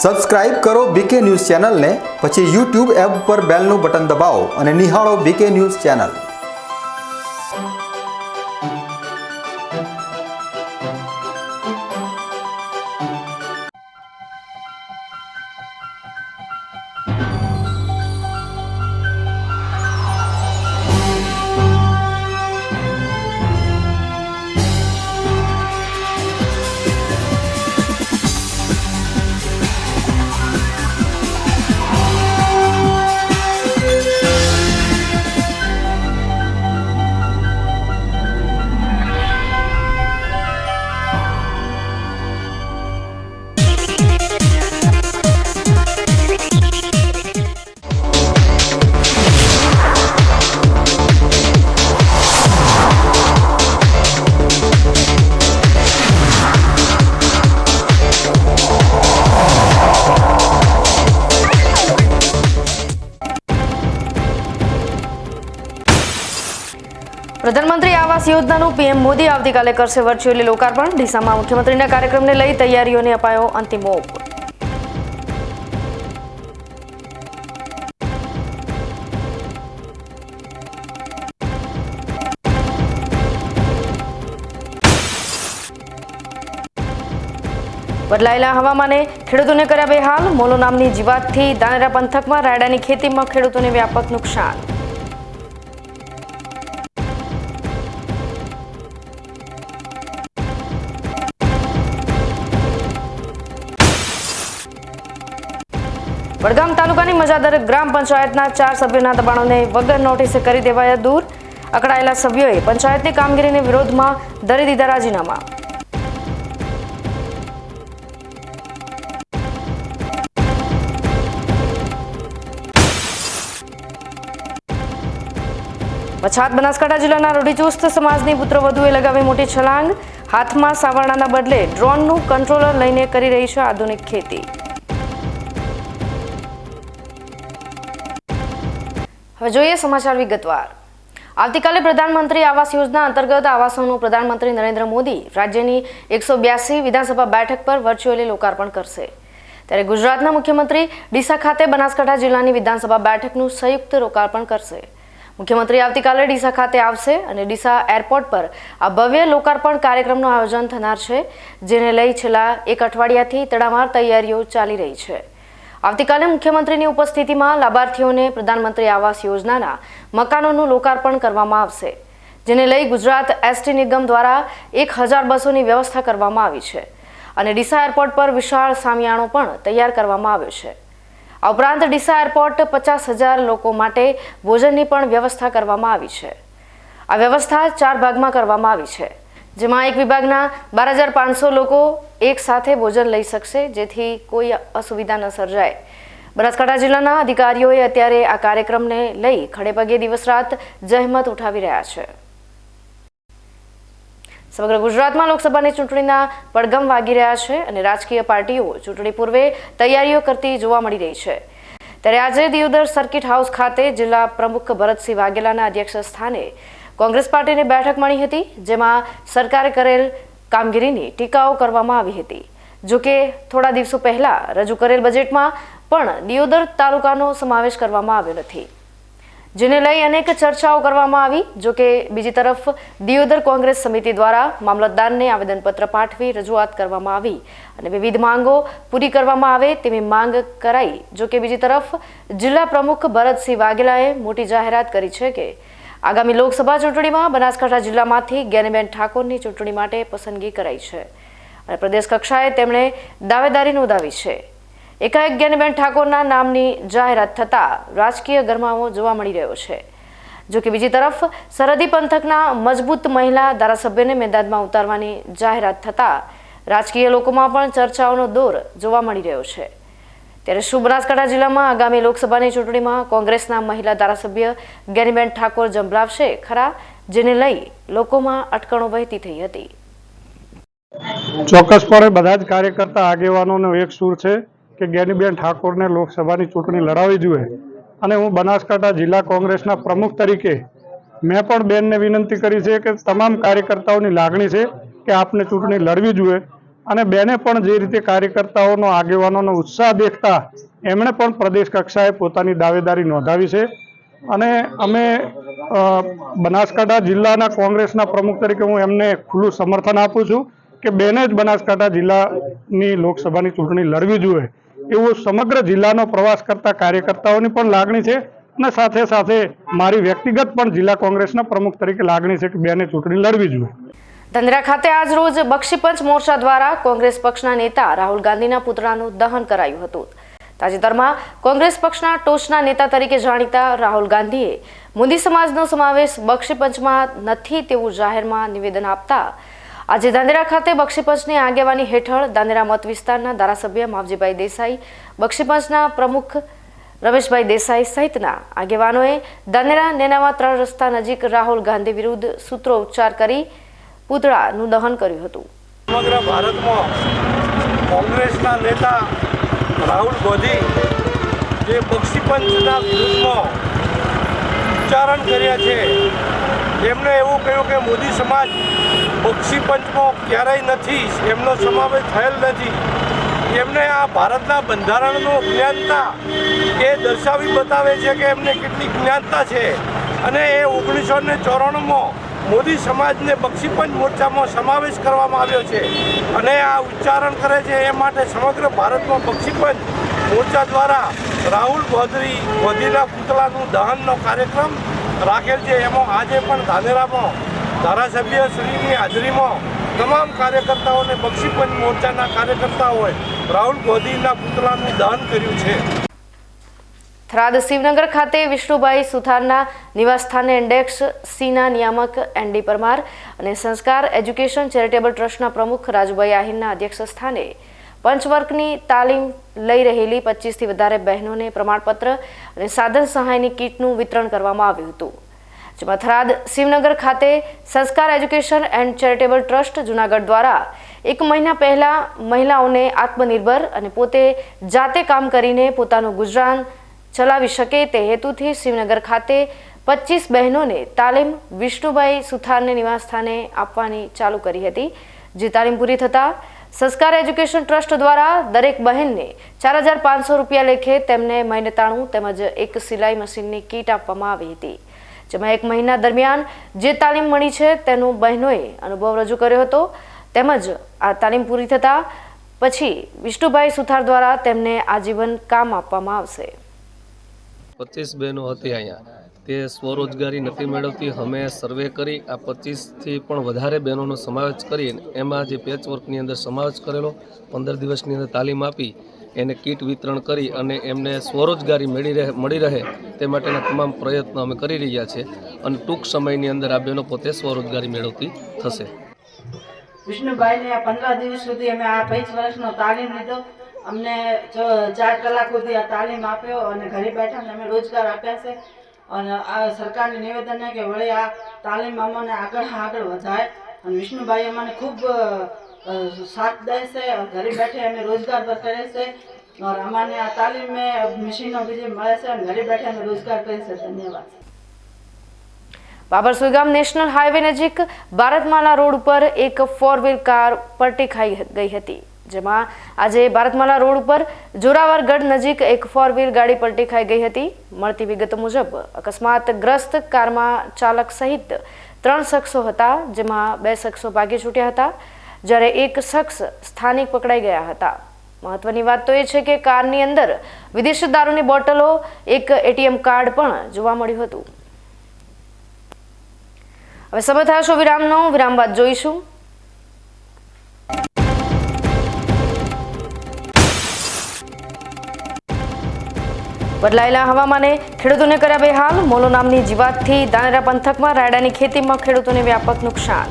Subscribe કરો બીકે news ચેનલને, પછી YouTube એપ પર બેલનું બટન દબાવો અને નિહાળો બીકે ન્યૂઝ ચેનલ। प्रधानमंत्री आवास योजनाનું पीएम मोदी આવતીકાલે કરશે વર્ચ્યુઅલી લોકાર્પણ। ડીસામાં મુખ્યમંત્રીના કાર્યક્રમને લઈ તૈયારીઓને અપાયો અંતિમ ઓપ। બદલાયેલા હવામાને ખેડૂતોને કર્યા બેહાલ। મોલો નામની જીવાતથી ધાનેરા પંથકમાં રાયડાની ખેતીમાં ખેડૂતોને વ્યાપક નુકસાન। વડગામ તાલુકાની મજાદર ગ્રામ પંચાયતના 4 સભ્યોના દબાણોને વગર નોટિસે કરી દેવાયા દૂર। અકળાયેલા સભ્યોએ પંચાયતની કામગીરીને વિરોધમાં ધરી દીધા રાજીનામા। પછાત બનાસકાંઠા જિલ્લાના રૂઢિચુસ્ત સમાજની પુત્રવધુએ લગાવી મોટી છલાંગ। હાથમાં સાવરણાના બદલે ડ્રોનનું કંટ્રોલર લઈને કરી રહી છે આધુનિક ખેતી। હવે જોઈએ સમાચાર વિગતવાર। આવતીકાલે પ્રધાનમંત્રી આવાસ યોજના અંતર્ગત આવાસોનું પ્રધાનમંત્રી નરેન્દ્ર મોદી રાજ્યની 182 વિધાનસભા બેઠક પર વર્ચ્યુઅલી લોકાર્પણ કરશે। ત્યારે ગુજરાતના મુખ્યમંત્રી ડીસા ખાતે બનાસકાંઠા જિલ્લાની વિધાનસભા બેઠકનું સંયુક્ત લોકાર્પણ કરશે। મુખ્યમંત્રી આવતીકાલે ડીસા ખાતે આવશે અને ડીસા એરપોર્ટ પર આ ભવ્ય લોકાર્પણ કાર્યક્રમનું આયોજન થનાર છે, જેને લઈ છેલ્લા એક અઠવાડિયાથી તડામાર તૈયારીઓ ચાલી રહી છે। આવતીકાલે મુખ્યમંત્રીની ઉપસ્થિતિમાં લાભાર્થીઓને પ્રધાનમંત્રી આવાસ યોજનાના મકાનોનું લોકાર્પણ કરવામાં આવશે, જેને લઈ ગુજરાત એસટી નિગમ દ્વારા 1000 બસોની વ્યવસ્થા કરવામાં આવી છે અને ડીસા એરપોર્ટ પર વિશાળ સામિયાણો પણ તૈયાર કરવામાં આવ્યો છે। આ ઉપરાંત ડીસા એરપોર્ટ 50,000 લોકો માટે ભોજનની પણ વ્યવસ્થા કરવામાં આવી છે। આ વ્યવસ્થા 4 ભાગમાં કરવામાં આવી છે, જેમાં એક વિભાગના 12,500 લોકો એક સાથે ભોજન લઈ શકશે, જેથી કોઈ અસુવિધા ન સર્જાય। બનાસકાંઠા જિલ્લાના અધિકારીઓએ અત્યારે આ કાર્યક્રમને લઈ ખડેપગે દિવસ રાત જહેમત ઉઠાવી રહ્યા છે। સમગ્ર ગુજરાતમાં લોકસભાની ચૂંટણીના પડઘમ વાગી રહ્યા છે અને રાજકીય પાર્ટીઓ ચૂંટણી પૂર્વે તૈયારીઓ કરતી જોવા મળી રહી છે। ત્યારે આજે દિયોદર સર્કિટ હાઉસ ખાતે જિલ્લા પ્રમુખ ભરતસિંહ વાઘેલાના અધ્યક્ષ સ્થાને કોંગ્રેસ પાર્ટીની બેઠક મળી હતી, જેમાં સરકારે કરેલ કામગીરીની ટીકાઓ કરવામાં આવી હતી। જો કે થોડા દિવસો પહેલા રજૂ કરેલ બજેટમાં પણ દિયોદર તાલુકાનો સમાવેશ કરવામાં આવ્યો નથી, જેને લઈ અનેક ચર્ચાઓ કરવામાં આવી। જો કે બીજી તરફ દિયોદર કોંગ્રેસ સમિતિ દ્વારા મામલતદારને આવેદનપત્ર પાઠવી રજૂઆત કરવામાં આવી અને વિવિધ માંગો પૂરી કરવામાં આવે તેવી માંગ કરાઈ। જો કે બીજી તરફ જિલ્લા પ્રમુખ ભરતસિંહ વાઘેલાએ મોટી જાહેરાત કરી છે કે આગામી લોકસભા ચૂંટણીમાં બનાસકાંઠા જિલ્લામાંથી જ્ઞાનીબેન ઠાકોરની ચૂંટણી માટે પસંદગી કરાઈ છે અને પ્રદેશ કક્ષાએ તેમણે દાવેદારી નોંધાવી છે। એકાએક જ્ઞાનીબેન ઠાકોરના નામની જાહેરાત થતાં રાજકીય ગરમાવો જોવા મળી રહ્યો છે। જો કે બીજી તરફ સરહદી પંથકના મજબૂત મહિલા ધારાસભ્યને મેદાનમાં ઉતારવાની જાહેરાત થતાં રાજકીય લોકોમાં પણ ચર્ચાઓનો દોર જોવા મળી રહ્યો છે। ત્યારે શું બનાસકાંઠા જિલ્લામાં આગામી લોકસભાની ચૂંટણીમાં કોંગ્રેસના મહિલા ધારાસભ્ય જ્ઞાનીબેન ઠાકોર જંભલાવશે ખરા, જેને લઈ લોકોમાં અટકણો વહેતી થઈ હતી। ચોક્કસપણે બધા જ કાર્યકર્તા આગેવાનોનો એક સૂર છે કે જ્ઞાનીબેન ઠાકોરને લોકસભાની ચૂંટણી લડાવવી જોઈએ અને હું બનાસકાંઠા જિલ્લા કોંગ્રેસના પ્રમુખ તરીકે મેં પણ બેનને વિનંતી કરી છે કે તમામ કાર્યકર્તાઓની લાગણી છે કે આપને ચૂંટણી લડવી જોઈએ અને બેને પણ જે રીતે કાર્યકર્તાઓનો આગેવાનોનો ઉત્સાહ દેખતા એમણે પણ પ્રદેશ કક્ષાએ પોતાની દાવેદારી નોંધાવી છે અને અમે બનાસકાંઠા જિલ્લાના કોંગ્રેસના પ્રમુખ તરીકે હું એમને ખુલ્લું સમર્થન આપું છું કે બેને જ બનાસકાંઠા જિલ્લાની લોકસભાની ચૂંટણી લડવી જોઈએ એવું સમગ્ર જિલ્લાનો પ્રવાસ કરતા કાર્યકર્તાઓની પણ લાગણી છે અને સાથે સાથે મારી વ્યક્તિગત પણ જિલ્લા કોંગ્રેસના પ્રમુખ તરીકે લાગણી છે કે બેને ચૂંટણી લડવી જોઈએ. ધંધરા ખાતે આજ રોજ બક્ષીપંચ મોરચા દ્વારા કોંગ્રેસ પક્ષના નેતા રાહુલ ગાંધીના પુતળાનું દહન કરાયું હતું. તાજેતરમાં કોંગ્રેસ પક્ષના ટોચના નેતા તરીકે જાણીતા રાહુલ ગાંધીએ મુંદી સમાજનો સમાવેશ બક્ષીપંચમાં નથી તેવું જાહેરમાં નિવેદન આપતા આજે ધાનેરા ખાતે બક્ષીપંચની આગેવાની હેઠળ ધાનેરા મત વિસ્તારના ધારાસભ્ય માવજીભાઈ દેસાઈ, બક્ષીપંચના પ્રમુખ રમેશભાઈ દેસાઈ સહિતના આગેવાનોએ ધાનેરા નેનાવા 3 રસ્તા નજીક રાહુલ ગાંધી વિરુદ્ધ સૂત્રો ઉચ્ચાર કરી પુતળાનું દહન કર્યું હતું. સમગ્ર ભારતમાં કોંગ્રેસના નેતા રાહુલ ગાંધી જે બક્ષીપંચના વિરુદ્ધમાં ઉચ્ચારણ કર્યા છે, એમણે એવું કહ્યું કે મોદી સમાજ બક્ષીપંચમાં ક્યારેય નથી, એમનો સમાવેશ થયેલ નથી. એમને આ ભારતના બંધારણનું જ્ઞાનતા એ દર્શાવી બતાવે છે કે એમને કેટલી જ્ઞાનતા છે અને એ 1994માં મોદી સમાજને બક્ષીપંચ મોરચામાં સમાવેશ કરવામાં આવ્યો છે અને આ ઉચ્ચારણ કરે છે. એ માટે સમગ્ર ભારતમાં બક્ષીપંચ મોરચા દ્વારા રાહુલ ગાંધીના પુતળાનું દહનનો કાર્યક્રમ રાખેલ છે. એમાં આજે પણ ધાનેરામાં ધારાસભ્યશ્રીની હાજરીમાં તમામ કાર્યકર્તાઓને બક્ષીપંચ મોરચાના કાર્યકર્તાઓએ રાહુલ ગાંધીના પુતળાનું દહન કર્યું છે. થરાદ શિવનગર ખાતે વિષ્ણુભાઈ સુથારના નિવાસસ્થાને ઇન્ડેક્સ સીના નિયામક એનડી પરમાર અને સંસ્કાર એજ્યુકેશન ચેરિટેબલ ટ્રસ્ટના પ્રમુખ રાજુભાઈ આહિરના અધ્યક્ષ સ્થાને પંચવર્કની તાલીમ લઈ રહેલી 25થી વધારે બહેનોને પ્રમાણપત્ર અને સાધન સહાયની કીટનું વિતરણ કરવામાં આવ્યું હતું. જેમાં થરાદ શિવનગર ખાતે સંસ્કાર education and charitable trust Junagadh દ્વારા 1 મહિના પહેલા મહિલાઓને આત્મનિર્ભર અને પોતે જાતે કામ કરીને પોતાનું ગુજરાન ચલાવી શકે તે હેતુથી શિવનગર ખાતે 25 બહેનોને તાલીમ વિષ્ણુભાઈ સુથારને નિવાસસ્થાને આપવાની ચાલુ કરી હતી. જે તાલીમ પૂરી થતાં સંસ્કાર એજ્યુકેશન ટ્રસ્ટ દ્વારા દરેક બહેનને 4500 રૂપિયા લેખે તેમને મહેનતાણું તેમજ એક સિલાઈ મશીનની કીટ આપવામાં આવી હતી. જેમાં 1 મહિના દરમિયાન જે તાલીમ મળી છે તેનો બહેનોએ અનુભવ રજૂ કર્યો હતો તેમજ આ તાલીમ પૂરી થતાં પછી વિષ્ણુભાઈ સુથાર દ્વારા તેમને આજીવન કામ આપવામાં આવશે. 25 બહેનો હતી અહીંયા, તે સ્વરોજગારી નથી મેળવતી. અમે સર્વે કરી આ 25થી પણ વધારે બહેનોનો સમાવેશ કરી એમાં જે પેચવર્કની અંદર સમાવેશ કરેલો 15 દિવસની અંદર તાલીમ આપી એને કીટ વિતરણ કરી અને એમને સ્વરોજગારી મળી રહે તે માટેના તમામ પ્રયત્નો અમે કરી રહ્યા છીએ અને ટૂંક સમયની અંદર આ બહેનો પોતે સ્વરોજગારી મેળવતી થશે. વિષ્ણુભાઈને 15 દિવસ સુધી અમે આ 5 વર્ષનો તાલીમ લીધો. અમને 4 કલાક સુધી આ તાલીમ આપ્યો અને ઘરે બેઠા અમે રોજગાર આપ્યા છે અને આ સરકારને નિવેદન છે કે વળી આ તાલીમ અમને આગળ વધાય અને વિષ્ણુભાઈ અમને ખૂબ સાથ દે છે. ઘરે બેઠે અમે રોજગાર પર કરે છે और અમાને આ તાલીમ में મશીનો બીજી મળે છે અને ઘરે બેઠે અમે રોજગાર કરી છે. ધન્યવાદ. બાબરસોઈ ગામ નેશનલ હાઈવે નજીક ભારતમાલા રોડ ઉપર એક 4 વ્હીલ કાર પલટી ખાઈ ગઈ હતી. જેમાં આજે ભારતમાલા રોડ ઉપર જોરાવરગઢ નજીક એક 4 વ્હીલ ગાડી પલટી ખાઈ ગઈ હતી. મળતી વિગત મુજબ અકસ્માતગ્રસ્ત કારમાં ચાલક સહિત 3 શખ્સો હતા, જેમાં 2 શખ્સો ભાગી છૂટ્યા હતા જ્યારે એક શખ્સ સ્થાનિક પકડાઈ ગયા હતા. મહત્વની વાત તો એ છે કે કારની અંદર વિદેશી દારૂની બોટલો, એક એટીએમ કાર્ડ પણ જોવા મળ્યું હતું. હવે સમય થયો વિરામનો. વિરામ બાદ જોઈશું બદલાયેલા હવામાને ખેડૂતોને કર્યા બેહાલ. મોલો નામની જીવાતથી ધાનેરા પંથકમાં રાયડાની ખેતીમાં ખેડૂતોને વ્યાપક નુકસાન.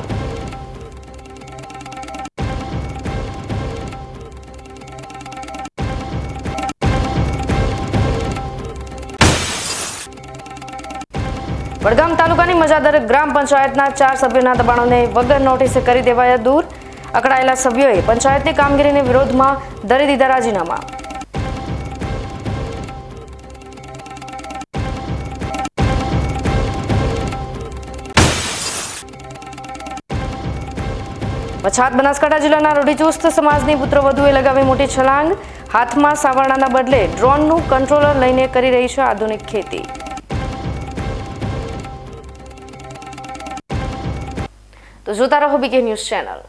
વડગામ તાલુકાની મજાદર ગ્રામ પંચાયતના 4 સભ્યોના દબાણોને વગર નોટિસે કરી દેવાયા દૂર. અકળાયેલા સભ્યોએ પંચાયતની કામગીરીના વિરોધમાં ધરી દીધા રાજીનામા. પછાત બનાસકાંઠા જિલ્લાના રૂઢિચુસ્ત સમાજની પુત્રવધુએ લગાવી મોટી છલાંગ. હાથમાં સાવરણાના બદલે ડ્રોનનું કંટ્રોલર લઈને કરી રહી છે આધુનિક ખેતી. તો જોતા રહો બીકે ન્યૂઝ ચેનલ.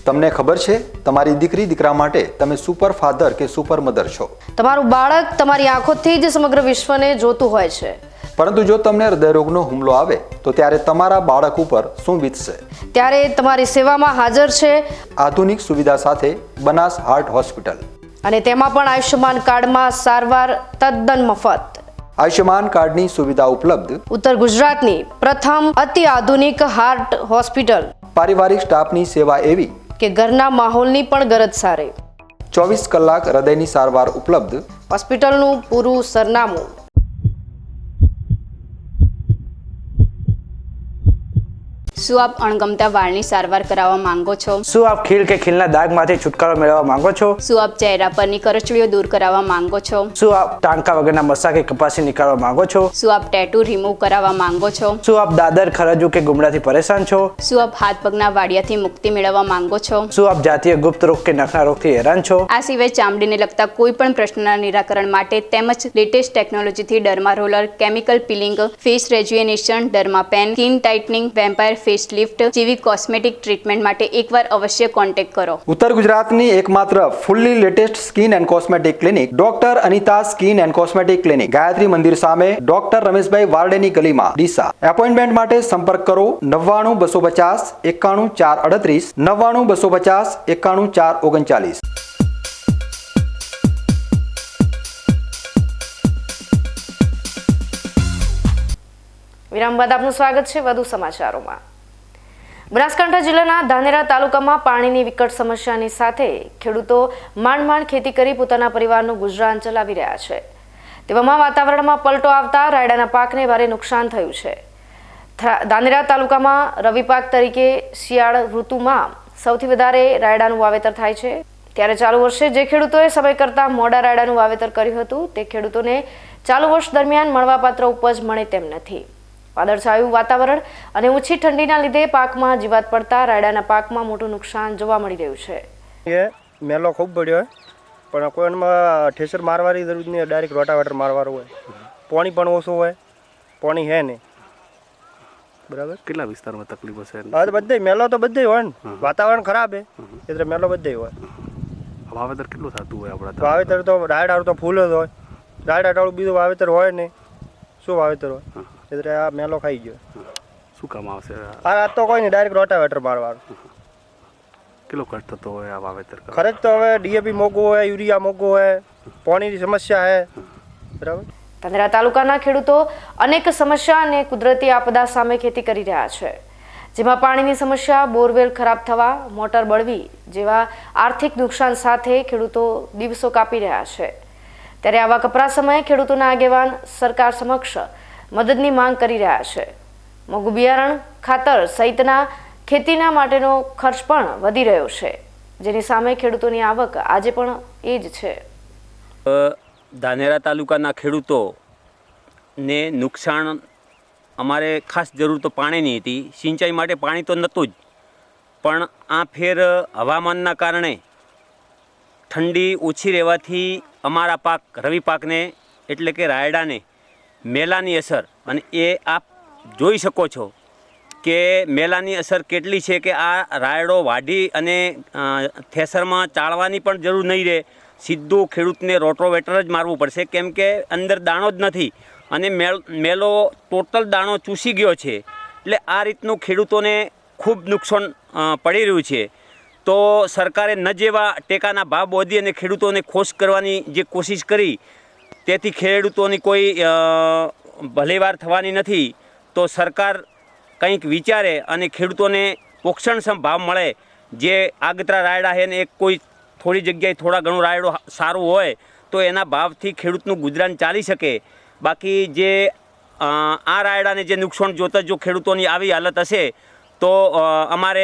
તમને ખબર છે તમારી દીકરી દીકરા માટે તમે સુપર ફાધર કે સુપર મધર છો. તમારું બાળક તમારી આંખોથી જ સમગ્ર વિશ્વને જોતું હોય છે. પરંતુ જો તમને હૃદયરોગનો હુમલો આવે તો ત્યારે તમારા બાળક ઉપર શું વીતશે? ત્યારે તમારી સેવામાં હાજર છે આધુનિક સુવિધા સાથે બનાસ હાર્ટ હોસ્પિટલ, અને તેમાં પણ આયુષ્યમાન કાર્ડમાં સારવાર તદ્દન મફત. આયુષ્યમાન કાર્ડની સુવિધા ઉપલબ્ધ. ઉત્તર ગુજરાતની પ્રથમ અતિ આધુનિક હાર્ટ હોસ્પિટલ. પારિવારિક સ્ટાફની સેવા એવી કે ઘરના માહોલની પણ ગરજ સારી. 24 કલાક હૃદયની સારવાર ઉપલબ્ધ. હોસ્પિટલનું પૂરું સરનામું. શું આપ અણગમતા વાળની સારવાર કરાવવા માંગો છો? શું આપ ખીલ કે ખીલના દાગમાંથી છુટકારો મેળવવા માંગો છો? શું આપ ચહેરા પરની કરચલીઓ દૂર કરાવવા માંગો છો? શું આપ ટાંકા વગરના મસા કે કપાસી નીકાળવા માંગો છો? શું આપ ટેટુ રિમૂવ કરાવવા માંગો છો? શું આપ દાદર ખરજુ કે ગુમડાથી પરેશાન છો? શું આપ હાથ પગના વાડિયાથી મુક્તિ મેળવવા માંગો છો? શું આપ જાતીય ગુપ્ત રોગ કે નખના રોગથી હેરાન છો? આ સિવાય ચામડીને લગતા કોઈ પણ પ્રશ્નના નિરાકરણ માટે તેમજ લેટેસ્ટ ટેકનોલોજીથી derma roller, chemical peeling, face rejuvenation, derma pen, skin tightening, vampire face lift જેવી કોસ્મેટિક ટ્રીટમેન્ટ માટે એકવાર અવશ્ય કોન્ટેક્ટ કરો. ઉત્તર ગુજરાતની એકમાત્ર fully latest skin and cosmetic clinic doctor Anita skin and cosmetic clinic, Gayatri Mandir સામે, ડોક્ટર રમેશભાઈ વારડેની ગલીમાં, ડીસા. એપોઇન્ટમેન્ટ માટે સંપર્ક કરો 99 250 91 438, 99 250 91 439. વિરામ બાદ આપનું સ્વાગત છે વધુ સમાચારોમાં. બનાસકાંઠા જિલ્લાના ધાનેરા તાલુકામાં પાણીની વિકટ સમસ્યાની સાથે ખેડૂતો માંડ ખેતી કરી પોતાના પરિવારનું ગુજરાન ચલાવી રહ્યા છે. તેવામાં વાતાવરણમાં પલટો આવતા રાયડાના પાકને ભારે નુકસાન થયું છે. ધાનેરા તાલુકામાં રવિ પાક તરીકે શિયાળ ઋતુમાં સૌથી વધારે રાયડાનું વાવેતર થાય છે. ત્યારે ચાલુ વર્ષે જે ખેડૂતોએ સમય કરતાં મોડા રાયડાનું વાવેતર કર્યું હતું તે ખેડૂતોને ચાલુ વર્ષ દરમિયાન મળવાપાત્ર ઉપજ મળે તેમ નથી. વાદળછાયું વાતાવરણ અને ઊંચી ઠંડીના લીધે પાકમાં જીવાત પડતા રાયડાના પાકમાં મોટું નુકસાન જોવા મળી રહ્યું છે. એ મેલો ખૂબ પડ્યો હોય, પણ કોઈમાં ઠેસર મારવાની જરૂર નહીં, ડાયરેક્ટ રોટાવેટર મારવાનું હોય. પાણી પણ ઓછું હોય, પાણી હે નહીં. બરાબર. કેટલા વિસ્તારમાં તકલીફ હશે? હા, બધે મેલો તો બધે હોય ને, વાતાવરણ ખરાબ હે એટલે મેલો બધે હોય. વાવેતર કેટલું થતું હોય આપણા? વાવેતર તો રાયડાળું તો ફૂલ જ હોય, રાયડાળું બીજું વાવેતર હોય નહીં. શું વાવેતર હોય એટલે આ મેલો ખાઈ ગયો. શું કામ આવશે? આ તો કોઈ નહીં, ડાયરેક્ટ રોટાવેટર મારવાનું. કેટલો ખર્ચ થતો હોય આ વાવેતર? ખર્ચ તો હવે ડીએપી મોંઘું હોય, યુરિયા મોંઘું હોય, પાણીની સમસ્યા છે. બરાબર. ધાનેરા તાલુકાના ખેડૂતો અનેક સમસ્યા અને કુદરતી આપદા સામે ખેતી કરી રહ્યા છે, જેમાં પાણીની સમસ્યા, બોરવેલ ખરાબ થવા, મોટર બળવી જેવા આર્થિક નુકસાન સાથે ખેડૂતો દિવસો કાપી રહ્યા છે. ત્યારે આવા કપરા સમયે ખેડૂતોના આગેવાન સરકાર સમક્ષ મદદની માંગ કરી રહ્યા છે. મોંઘું બિયારણ, ખાતર સહિતના ખેતીના માટેનો ખર્ચ પણ વધી રહ્યો છે, જેની સામે ખેડૂતોની આવક આજે પણ એ જ છે. ધાનેરા તાલુકાના ખેડૂતોને નુકસાન અમારે ખાસ જરૂર તો પાણીની હતી. સિંચાઈ માટે પાણી તો નહોતું જ, પણ આ ફેર હવામાનના કારણે ઠંડી ઓછી રહેવાથી અમારા પાક, રવિ પાકને એટલે કે રાયડાને મેલાની અસર, અને એ આપ જોઈ શકો છો કે મેલાની અસર કેટલી છે કે આ રાયડો વાઢી અને થેસરમાં ચાળવાની પણ જરૂર નહીં રહે, સીધું ખેડૂતને રોટોવેટર જ મારવું પડશે, કેમ કે અંદર દાણો જ નથી અને મેલો ટોટલ દાણો ચૂસી ગયો છે. એટલે આ રીતનું ખેડૂતોને ખૂબ નુકસાન પડી રહ્યું છે. તો સરકારે ન જેવા ટેકાના ભાવ વધી અને ખેડૂતોને ખુશ કરવાની જે કોશિશ કરી, તેથી ખેડૂતોની કોઈ ભલેવાર થવાની નથી. તો સરકાર કંઈક વિચારે અને ખેડૂતોને પોષણક્ષમ ભાવ મળે. જે આગતરા રાયડા છે ને એક કોઈ થોડી જગ્યાએ થોડા ઘણું રાયડો સારું હોય તો એના ભાવથી ખેડૂતનું ગુજરાન ચાલી શકે. બાકી જે આ રાયડાને જે નુકસાન જોતા જો ખેડૂતોની આવી હાલત હશે તો અમારે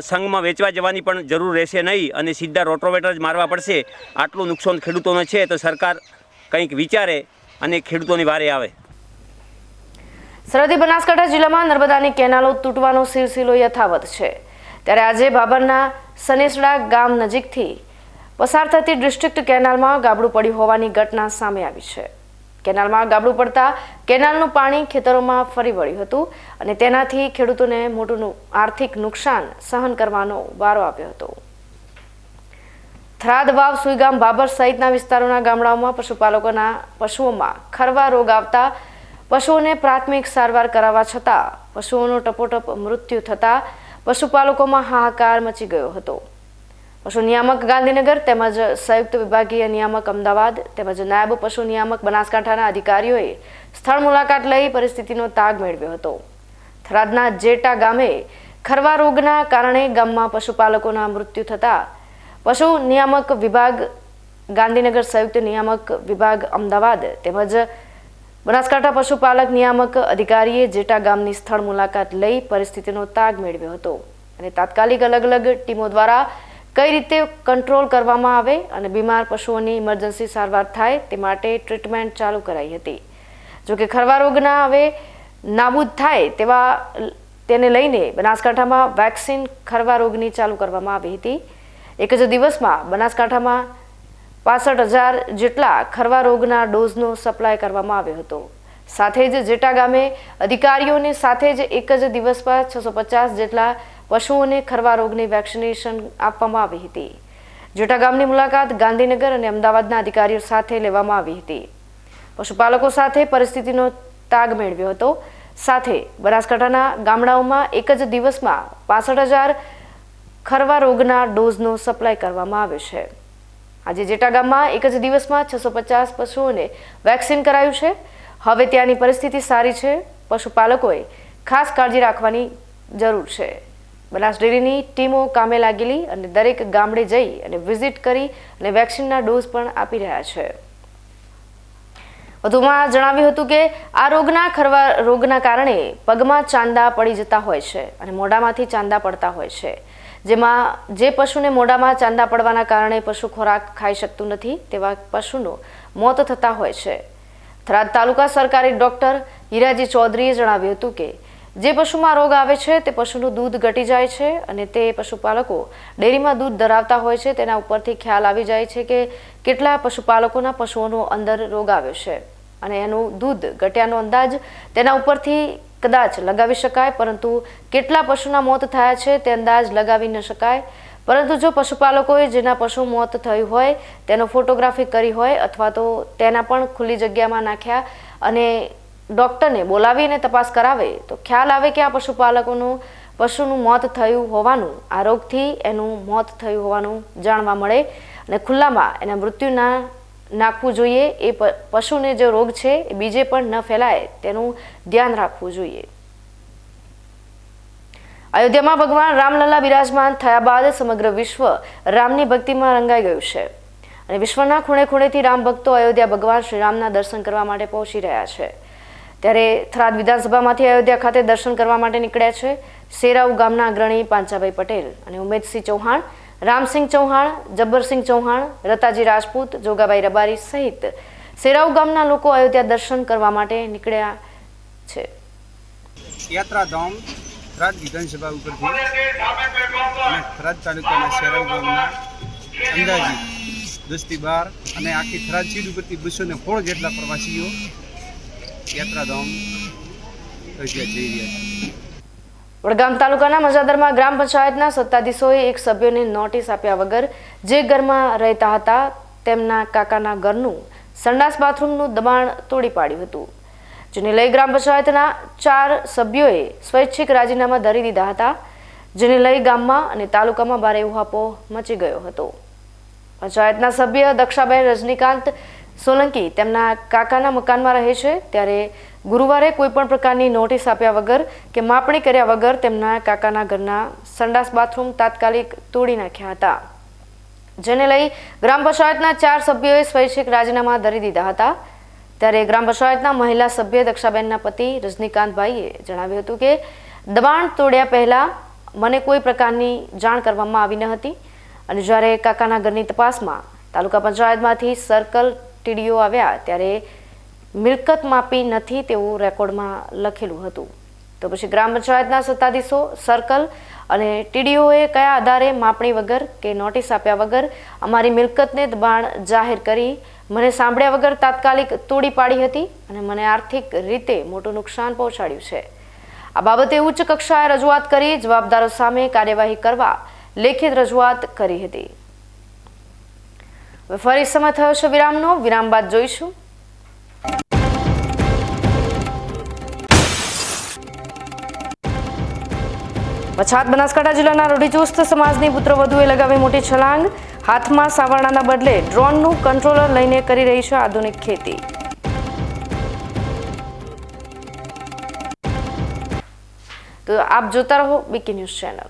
સંઘમાં વેચવા જવાની પણ જરૂર રહેશે નહીં અને સીધા રોટોવેટર જ મારવા પડશે. આટલું નુકસાન ખેડૂતોને છે તો સરકાર કંઈક વિચારે અને ખેડૂતોની વારે આવે. સરહદી બનાસકાંઠા જિલ્લામાં નર્મદાની કેનાલો તૂટવાનો સિલસિલો યથાવત છે. ત્યારે આજે બાબરના સનેસડા ગામ નજીકથી પસાર થતી ડિસ્ટ્રિક્ટ કેનાલમાં ગાબડું પડ્યું હોવાની ઘટના સામે આવી છે. કેનાલમાં ગાબડું પડતા કેનાલનું પાણી ખેતરોમાં ફરી વળ્યું હતું અને તેનાથી ખેડૂતોને મોટું આર્થિક નુકસાન સહન કરવાનો વારો આવ્યો હતો. થરાદ વાવ સુઈગામ બાબર સહિતના વિસ્તારોના ગામડાઓમાં પશુપાલકોના પશુઓમાં ખરવા રોગ આવતા પશુઓને પ્રાથમિક સારવાર કરાવવા છતાં પશુઓનું ટપોટપ મૃત્યુ થતા પશુપાલકોમાં હાહાકાર મચી ગયો હતો. પશુ નિયામક ગાંધીનગર તેમજ સંયુક્ત વિભાગીય નિયામક અમદાવાદ તેમજ નાયબ પશુ નિયામક બનાસકાંઠાના અધિકારીઓએ સ્થળ મુલાકાત લઈ પરિસ્થિતિનો તાગ મેળવ્યો હતો. થરાદના જેટા ગામે ખરવા રોગના કારણે ગામમાં પશુપાલકોના મૃત્યુ થતા પશુ નિયામક વિભાગ ગાંધીનગર સંયુક્ત નિયામક વિભાગ અમદાવાદ તેમજ બનાસકાંઠા પશુપાલક નિયામક અધિકારીએ જેટા ગામની સ્થળ મુલાકાત લઈ પરિસ્થિતિનો તાગ મેળવ્યો હતો અને તાત્કાલિક અલગ અલગ ટીમો દ્વારા કઈ રીતે કંટ્રોલ કરવામાં આવે અને બીમાર પશુઓની ઇમરજન્સી સારવાર થાય તે માટે ટ્રીટમેન્ટ ચાલુ કરાઈ હતી. જોકે ખરવા રોગના હવે નાબૂદ થાય તેવા તેને લઈને બનાસકાંઠામાં વેક્સિન ખરવા રોગની ચાલુ કરવામાં આવી હતી. એક જ દિવસમાં બનાસકાંઠામાં 65,000 જેટલા ખરવા રોગના ડોઝનો સપ્લાય કરવામાં આવ્યો હતો. સાથે જ જેટા ગામે અધિકારીઓને સાથે જ એક જ દિવસમાં 650 જેટલા પશુઓને ખરવા રોગની વેક્સિનેશન આપવામાં આવી હતી. જેટા ગામની મુલાકાત ગાંધીનગર અને અમદાવાદના અધિકારીઓ સાથે લેવામાં આવી હતી. પશુપાલકો સાથે પરિસ્થિતિનો તાગ મેળવ્યો હતો. સાથે બનાસકાંઠાના ગામડાઓમાં એક જ દિવસમાં 65,000 ખરવા રોગના ડોઝનો સપ્લાય કરવામાં આવ્યો છે. આજે જેટા ગામમાં એક જ દિવસમાં 650 પશુઓને વેક્સિન કરાયું છે. હવે ત્યાંની પરિસ્થિતિ સારી છે. પશુપાલકોએ ખાસ કાળજી રાખવાની જરૂર છે. બનાસ ડેરીની ટીમો કામે લાગેલી અને દરેક ગામડે જઈ અને વિઝિટ કરી અને વેક્સિનના ડોઝ પણ આપી રહ્યા છે. વધુમાં જણાવ્યું હતું કે આ ખરવા રોગના કારણે પગમાં ચાંદા પડી જતા હોય છે અને મોઢામાંથી ચાંદા પડતા હોય છે. જેમાં જે પશુને મોઢામાં ચાંદા પડવાના કારણે પશુ ખોરાક ખાઈ શકતું નથી તેવા પશુનું મોત થતા હોય છે. થરાદ તાલુકા સરકારી ડોક્ટર હીરાજી ચૌધરીએ જણાવ્યું હતું કે જે પશુમાં રોગ આવે છે તે પશુનું દૂધ ઘટી જાય છે અને તે પશુપાલકો ડેરીમાં દૂધ ધરાવતા હોય છે તેના ઉપરથી ખ્યાલ આવી જાય છે કે કેટલા પશુપાલકોના પશુઓનો અંદર રોગ આવ્યો છે અને એનું દૂધ ઘટ્યાનો અંદાજ તેના ઉપરથી કદાચ લગાવી શકાય, પરંતુ કેટલા પશુના મોત થયા છે તે અંદાજ લગાવી ન શકાય. પરંતુ જો પશુપાલકોએ જેના પશુ મોત થયું હોય તેનો ફોટોગ્રાફી કરી હોય અથવા તો તેના પણ ખુલ્લી જગ્યામાં નાખ્યા અને ડોક્ટરને બોલાવીને તપાસ કરાવે તો ખ્યાલ આવે કે આ પશુનું મોત થયું હોવાનું, આ રોગથી એનું મોત થયું હોવાનું જાણવા મળે અને ખુલ્લામાં એના મૃત્યુ ના નાખવું જોઈએ. એ પશુને જે રોગ છે એ બીજે પણ ન ફેલાય તેનું ધ્યાન રાખવું જોઈએ. અયોધ્યામાં ભગવાન રામલલ્લા બિરાજમાન થયા બાદ સમગ્ર વિશ્વ રામની ભક્તિમાં રંગાઈ ગયું છે અને વિશ્વના ખૂણે ખૂણેથી રામ ભક્તો અયોધ્યા ભગવાન શ્રી રામના દર્શન કરવા માટે પહોંચી રહ્યા છે. ત્યારે થરાદ વિધાનસભામાંથી અયોધ્યા ખાતે દર્શન કરવા માટે નીકળ્યા છે સેરાવ ગામના અગ્રણી પાંચાભાઈ પટેલ અને ઉમેદસિંહ ચૌહાણ, રામસિંહ ચૌહાણ, જબ્બરસિંહ ચૌહાણ, રતાજી રાજપૂત, જોગાભાઈ રબારી સહિત સેરાવ ગામના લોકો અયોધ્યા દર્શન કરવા માટે નીકળ્યા છે. યાત્રાધામ થરાદ વિધાનસભા ઉપરથી અને થરાદ તાલુકાના સેરાવ ગામના અંદાજિત 10 થી 12 અને આખી થરાદ સીટ ઉપરથી 216 જેટલા પ્રવાસીઓ યાત્રાધામ અયોધ્યા જઈ રહ્યા છે. વડગામ તાલુકાના મજાદરમાં ગ્રામ પંચાયતના સત્તાધીશોએ એક સભ્યોને નોટિસ આપ્યા વગર જે ઘરમાં રહેતા હતા તેમના કાકાના ઘરનું સંડાસ બાથરૂમનું દબાણ તોડી પાડ્યું હતું. જેને લઈ ગ્રામ પંચાયતના 4 સભ્યોએ સ્વૈચ્છિક રાજીનામા ધરી દીધા હતા, જેને લઈ ગામમાં અને તાલુકામાં ભારે ઉહાપો મચી ગયો હતો. પંચાયતના સભ્ય દક્ષાબેન રજનીકાંત સોલંકી તેમના કાકાના મકાનમાં રહે છે, ત્યારે ગુરુવારે કોઈપણ પ્રકારની નોટિસ આપ્યા વગર કે માપણી કર્યા વગર તેમના કાકાના ઘરના સંડાસ બાથરૂમ તાત્કાલિક તોડી નાખ્યા હતા, જેને લઈ ગ્રામ પંચાયતના 4 સભ્યોએ સ્વૈચ્છિક રાજીનામા ધરી દીધા હતા. ત્યારે ગ્રામ પંચાયતના મહિલા સભ્ય દક્ષાબેનના પતિ રજનીકાંતભાઈએ જણાવ્યું હતું કે દબાણ તોડ્યા પહેલા મને કોઈ પ્રકારની જાણ કરવામાં આવી ન હતી અને જ્યારે કાકાના ઘરની તપાસમાં તાલુકા પંચાયતમાંથી સર્કલ ટીડીઓ આવ્યા ત્યારે મિલકત માપી નથી તેવું રેકોર્ડમાં લખેલું હતું. તો પછી ગ્રામ પંચાયતના સત્તાધીશો, સર્કલ અને ટીડીઓએ કયા આધારે માપણી વગર કે નોટિસ આપ્યા વગર અમારી મિલકતને દબાણ જાહેર કરી મને સાંભળ્યા વગર તાત્કાલિક તોડી પાડી હતી અને મને આર્થિક રીતે મોટું નુકસાન પહોંચાડ્યું છે. આ બાબતે ઉચ્ચ કક્ષાએ રજૂઆત કરી જવાબદારો સામે કાર્યવાહી કરવા લેખિત રજૂઆત કરી હતી. હવે ફરી સમય થયો છે વિરામનો. વિરામ બાદ જોઈશું. પછાત બનાસકાંઠા જિલ્લાના રૂઢિચુસ્ત સમાજની પુત્રવધુએ લગાવી મોટી છલાંગ. હાથમાં સાવરણાના બદલે ડ્રોનનું કંટ્રોલર લઈને કરી રહી છે આધુનિક ખેતી. તો આપ જોતા રહો બીકે ન્યૂઝ ચેનલ.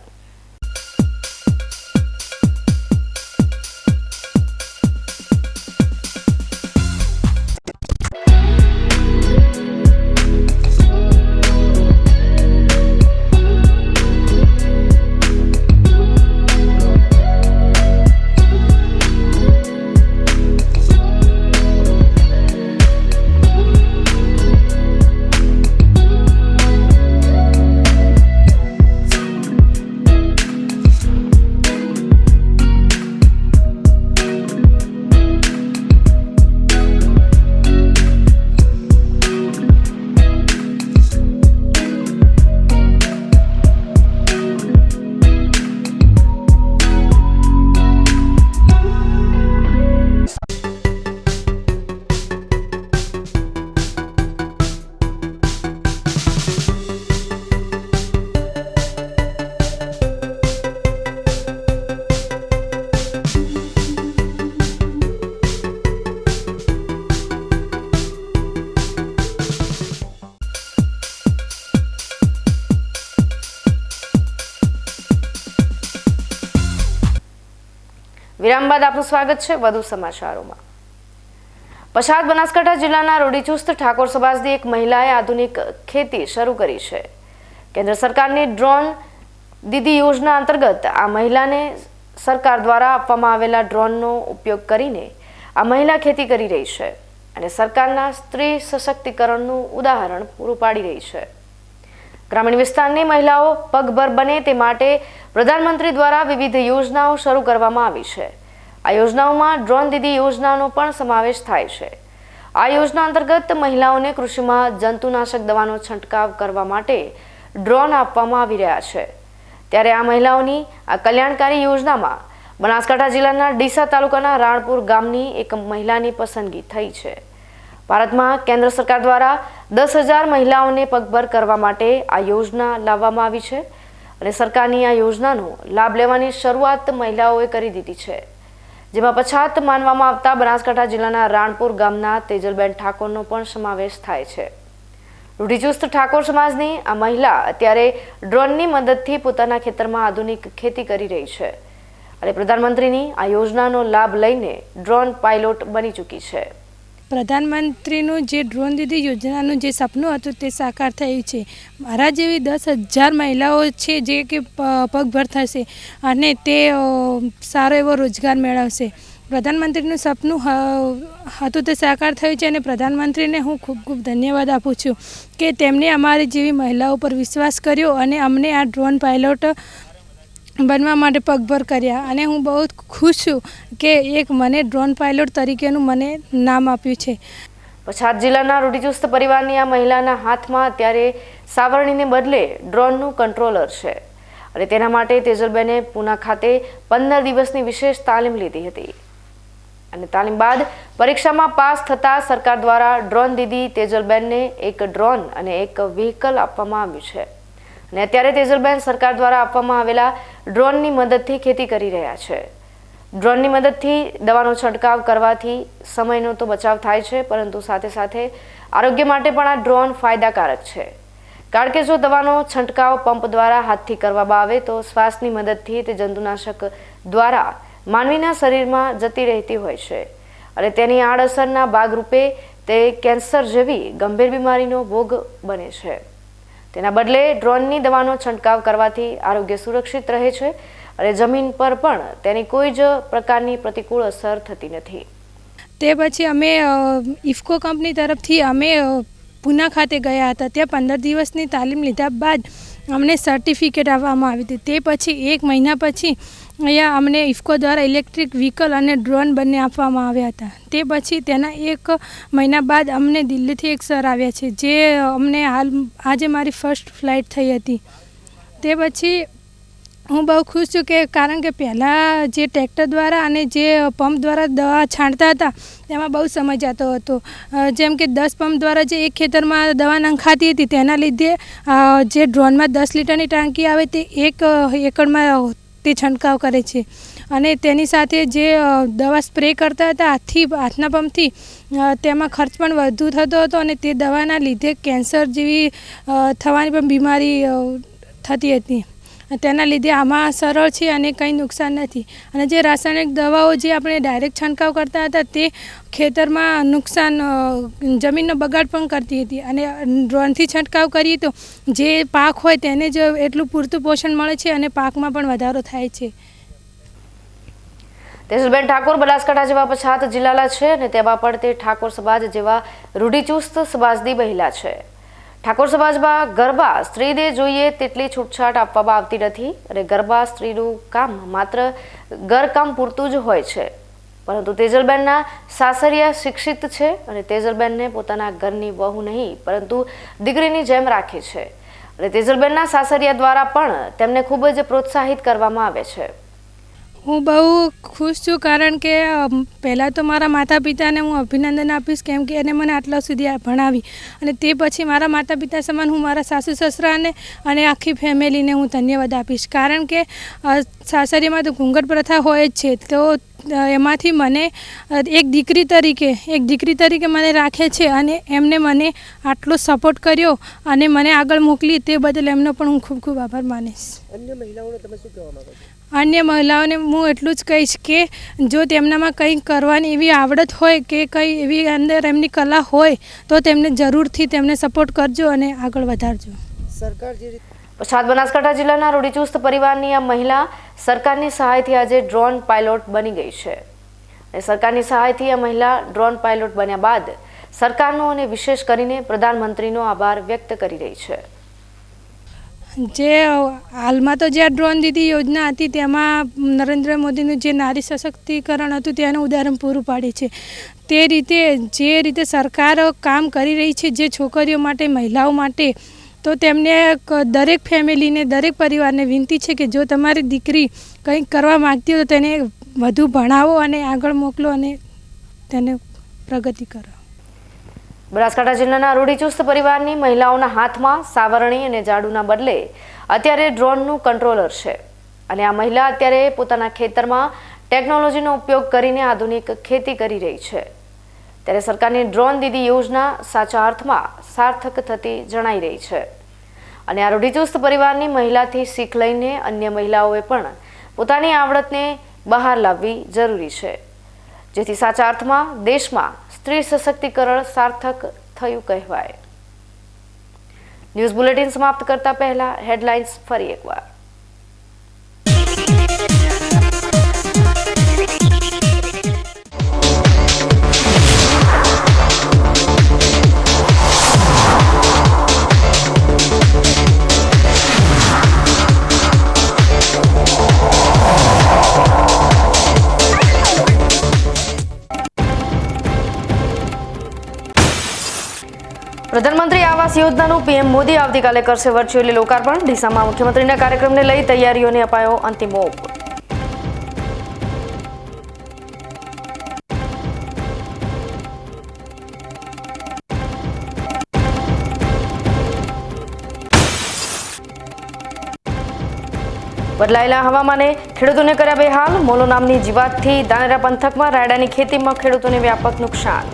વિરામ બાદ આપનું સ્વાગત છે વધુ સમાચારોમાં. પછાત બનાસકાંઠા જિલ્લાના રૂઢિચુસ્ત ઠાકોર સમાજની એક મહિલાએ આધુનિક ખેતી શરૂ કરી છે. કેન્દ્ર સરકારની ડ્રોન દીદી યોજના અંતર્ગત આ મહિલાને સરકાર દ્વારા આપવામાં આવેલા ડ્રોનનો ઉપયોગ કરીને આ મહિલા ખેતી કરી રહી છે અને સરકારના સ્ત્રી સશક્તિકરણનું ઉદાહરણ પૂરું પાડી રહી છે. ગ્રામીણ વિસ્તારની મહિલાઓ પગભર બને તે માટે પ્રધાનમંત્રી દ્વારા વિવિધ યોજનાઓ શરૂ કરવામાં આવી છે. આ યોજનાઓમાં ડ્રોન દીદી યોજનાનો પણ સમાવેશ થાય છે. આ યોજના અંતર્ગત મહિલાઓને કૃષિમાં જંતુનાશક દવાનો છંટકાવ કરવા માટે ડ્રોન આપવામાં આવી રહ્યા છે. ત્યારે આ મહિલાઓની આ કલ્યાણકારી યોજનામાં બનાસકાંઠા જિલ્લાના ડીસા તાલુકાના રાણપુર ગામની એક મહિલાની પસંદગી થઈ છે. ભારતમાં કેન્દ્ર સરકાર દ્વારા 10,000 મહિલાઓને પગભર કરવા માટે આ યોજના લાવવામાં આવી છે અને સરકારની આ યોજનાનો લાભ લેવાની શરૂઆત મહિલાઓએ કરી દીધી છે, જેમાં પછાત માનવામાં આવતા બનાસકાંઠા જિલ્લાના રાણપુર ગામના તેજલબેન ઠાકોરનો પણ સમાવેશ થાય છે. રૂઢિચુસ્ત ઠાકોર સમાજની આ મહિલા અત્યારે ડ્રોનની મદદથી પોતાના ખેતરમાં આધુનિક ખેતી કરી રહી છે અને પ્રધાનમંત્રીની આ યોજનાનો લાભ લઈને ડ્રોન પાયલોટ બની ચૂકી છે. પ્રધાનમંત્રીનું જે ડ્રોન દીદી યોજનાનું જે સપનું હતું તે સાકાર થયું છે. મારા જેવી 10,000 મહિલાઓ છે જે કે પગભર થશે અને તે સારો એવો રોજગાર મેળવશે. પ્રધાનમંત્રીનું સપનું હતું તે સાકાર થયું છે અને પ્રધાનમંત્રીને હું ખૂબ ખૂબ ધન્યવાદ આપું છું કે તેમણે અમારી જેવી મહિલાઓ પર વિશ્વાસ કર્યો અને અમને આ ડ્રોન પાયલોટ બનવા માટે પગભર કર્યા અને હું બહુ ખુશ છું કે એક મને ડ્રોન પાયલોટ તરીકેનું મને નામ આપ્યું છે. પછાત જિલ્લાના રૂઢિચુસ્ત પરિવારની આ મહિલાના હાથમાં અત્યારે સાવરણીને બદલે ડ્રોનનું કંટ્રોલર છે અને તેના માટે તેજલબેને પૂના ખાતે 15 દિવસની વિશેષ તાલીમ લીધી હતી. અને તાલીમ બાદ પરીક્ષામાં પાસ થતા સરકાર દ્વારા ડ્રોન દીદી તેજલબેનને એક ડ્રોન અને એક વ્હીકલ આપવામાં આવ્યું છે અને અત્યારે તેજલબેન સરકાર દ્વારા આપવામાં આવેલા ડ્રોનની મદદથી ખેતી કરી રહ્યા છે. ડ્રોનની મદદથી દવાનો છંટકાવ કરવાથી સમયનો તો બચાવ થાય છે, પરંતુ સાથે સાથે આરોગ્ય માટે પણ આ ડ્રોન ફાયદાકારક છે. કારણ કે જો દવાનો છંટકાવ પંપ દ્વારા હાથથી કરવામાં આવે તો શ્વાસની મદદથી તે જંતુનાશક દ્વારા માનવીના શરીરમાં જતી રહેતી હોય છે અને તેની આડઅસરના ભાગરૂપે તે કેન્સર જેવી ગંભીર બીમારીનો ભોગ બને છે. તેના બદલે ડ્રોનની દવાનો છંટકાવ કરવાથી આરોગ્ય સુરક્ષિત રહે છે અને જમીન પર પણ તેની કોઈ જ પ્રકારની પ્રતિકૂળ અસર થતી નથી. તે પછી અમે ઇફકો કંપની તરફથી અમે પૂના ખાતે ગયા હતા. ત્યાં 15 દિવસની તાલીમ લીધા બાદ અમને સર્ટિફિકેટ આપવામાં આવી હતી. તે પછી 1 મહિના પછી અહીંયા અમને ઇફકો દ્વારા ઇલેક્ટ્રિક વ્હીકલ અને ડ્રોન બંને આપવામાં આવ્યા હતા. તે પછી તેના 1 મહિના બાદ અમને દિલ્હીથી એક સર આવ્યા છે, જે અમને આજે મારી ફર્સ્ટ ફ્લાઇટ થઈ હતી. તે પછી હું બહુ ખુશ છું કે કારણ કે પહેલાં જે ટ્રેક્ટર દ્વારા અને જે પંપ દ્વારા દવા છાંટતા હતા તેમાં બહુ સમય જતો હતો. જેમ કે 10 પંપ દ્વારા જે એક ખેતરમાં દવા નંખાતી હતી, તેના લીધે જે ડ્રોનમાં 10 લીટરની ટાંકી આવે તે 1 એકડમાં તે છંટકાવ કરે છે અને તેની સાથે જે દવા સ્પ્રે કરતા હતા હાથના પંપથી, તેમાં ખર્ચ પણ વધુ થતો હતો અને તે દવાના લીધે કેન્સર જેવી થવાની પણ બીમારી થતી હતી. તેના લીધે આમાં સરળ છે અને કંઈ નુકસાન નથી. અને જે રાસાયણિક દવાઓ જે આપણે ડાયરેક્ટ છંટકાવ કરતા હતા તે ખેતરમાં નુકસાન, જમીનનો બગાડ પણ કરતી હતી. અને ડ્રોનથી છંટકાવ કરીએ તો જે પાક હોય તેને જ એટલું પૂરતું પોષણ મળે છે અને પાકમાં પણ વધારો થાય છે. તેજલબેન ઠાકોર બનાસકાંઠા જેવા પછાત જિલ્લાના છે અને તેમાં પણ તે ઠાકોર સમાજ જેવા રૂઢિચુસ્ત સમાજની મહિલા છે. ઠાકોર સમાજમાં ગરબા સ્ત્રીને જોઈએ તેટલી છૂટછાટ આપવામાં આવતી નથી અને ગરબા સ્ત્રીનું કામ માત્ર ઘરકામ પૂરતું જ હોય છે. પરંતુ તેજલબેનના સાસરિયા શિક્ષિત છે અને તેજલબેનને પોતાના ઘરની વહુ નહીં પરંતુ દીકરીની જેમ રાખે છે અને તેજલબેનના સાસરિયા દ્વારા પણ તેમને ખૂબ જ પ્રોત્સાહિત કરવામાં આવે છે. હું બહુ ખુશ છું કારણ કે પહેલાં તો મારા માતા પિતાને હું અભિનંદન આપીશ, કેમ કે એને મને આટલા સુધી ભણાવી અને તે પછી મારા માતા પિતા સમાન હું મારા સાસુ સસરાને અને આખી ફેમિલીને હું ધન્યવાદ આપીશ. કારણ કે સાસરીમાં તો ઘૂંઘટ પ્રથા હોય જ છે, તો એમાંથી મને એક દીકરી તરીકે મને રાખે છે અને એમને મને આટલો સપોર્ટ કર્યો અને મને આગળ મોકલી, તે બદલ એમનો પણ હું ખૂબ ખૂબ આભાર માનીશ. અન્ય મહિલાઓને તમે શું કહેવા માંગો છો? અન્ય મહિલાઓને હું એટલું જ કહીશ કે જો તેમનામાં કંઈ કરવાની એવી આવડત હોય કે કંઈ એવી અંદર એમની કલા હોય તો તેમને જરૂરથી તેમને સપોર્ટ કરજો અને આગળ વધારજો. સરકાર જે પછાત બનાસકાંઠા જિલ્લાના રૂઢિચુસ્ત પરિવારની આ મહિલા સરકારની સહાયથી આજે ડ્રોન પાયલોટ બની ગઈ છે. અને સરકારની સહાયથી આ મહિલા ડ્રોન પાયલોટ બન્યા બાદ સરકારનો અને વિશેષ કરીને પ્રધાનમંત્રીનો આભાર વ્યક્ત કરી રહી છે. જે હાલમાં તો જે ડ્રોન દીદી યોજના હતી તેમાં નરેન્દ્ર મોદીનું જે નારી સશક્તિકરણ હતું તેનું ઉદાહરણ પૂરું પાડે છે. તે રીતે જે રીતે સરકાર કામ કરી રહી છે જે છોકરીઓ માટે, મહિલાઓ માટે, તો તેમને દરેક ફેમિલીને, દરેક પરિવારને વિનંતી છે કે જો તમારી દીકરી કંઈક કરવા માગતી હોય તો તેને વધુ ભણાવો અને આગળ મોકલો અને તેને પ્રગતિ કરો. બનાસકાંઠા જિલ્લાના રૂઢિચુસ્ત પરિવારની મહિલાઓના હાથમાં સાવરણી અને ઝાડુના બદલે અત્યારે ડ્રોનનું કંટ્રોલર છે અને આ મહિલા અત્યારે પોતાના ખેતરમાં ટેકનોલોજીનો ઉપયોગ કરીને આધુનિક ખેતી કરી રહી છે. ત્યારે સરકારની ડ્રોન દીદી યોજના સાચા અર્થમાં સાર્થક થતી જણાઈ રહી છે અને આ રૂઢિચુસ્ત પરિવારની મહિલાથી શીખ લઈને અન્ય મહિલાઓએ પણ પોતાની આવડતને બહાર લાવવી જરૂરી છે, જેથી સાચા અર્થમાં દેશમાં સ્ત્રી સશક્તિકરણ સાર્થક થયું કહેવાય. ન્યૂઝ બુલેટિન સમાપ્ત કરતા પહેલા હેડલાઇન્સ ફરી એકવાર. પ્રધાનમંત્રી આવાસ યોજનાનું પીએમ મોદી આવતીકાલે કરશે વર્ચ્યુઅલી લોકાર્પણ. ડીસામાં મુખ્યમંત્રીના કાર્યક્રમને લઈ તૈયારીઓને અપાયો અંતિમ ઓપ. બદલાયેલા હવામાને ખેડૂતોને કર્યા બેહાલ. મોલો નામની જીવાતથી ધાનેરા પંથકમાં રાયડાની ખેતીમાં ખેડૂતોને વ્યાપક નુકસાન.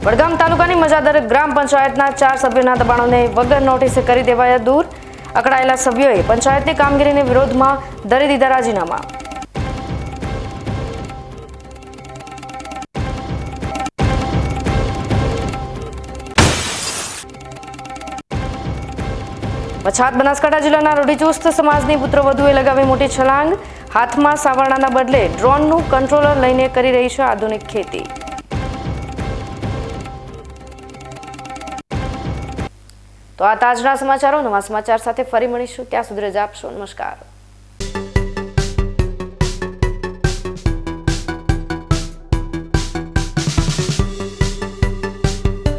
વડગામ તાલુકાની મજાદર ગ્રામ પંચાયતના 4 સભ્યોના દબાણોને વગર નોટિસે કરી દેવાયા દૂર. અકળાયેલા સભ્યોએ પંચાયતની કામગીરીના વિરોધમાં ધરી દીધા રાજીનામા. પછાત બનાસકાંઠા જિલ્લાના રૂઢિચુસ્ત સમાજની પુત્રવધુએ લગાવી મોટી છલાંગ. હાથમાં સાવરણાના બદલે ડ્રોનનું કંટ્રોલર લઈને કરી રહી છે આધુનિક ખેતી. તો આ તાજના સમાચારો. નવા સમાચાર સાથે ફરી મળીશું. ત્યાં સુધી રજા આપશો. નમસ્કાર.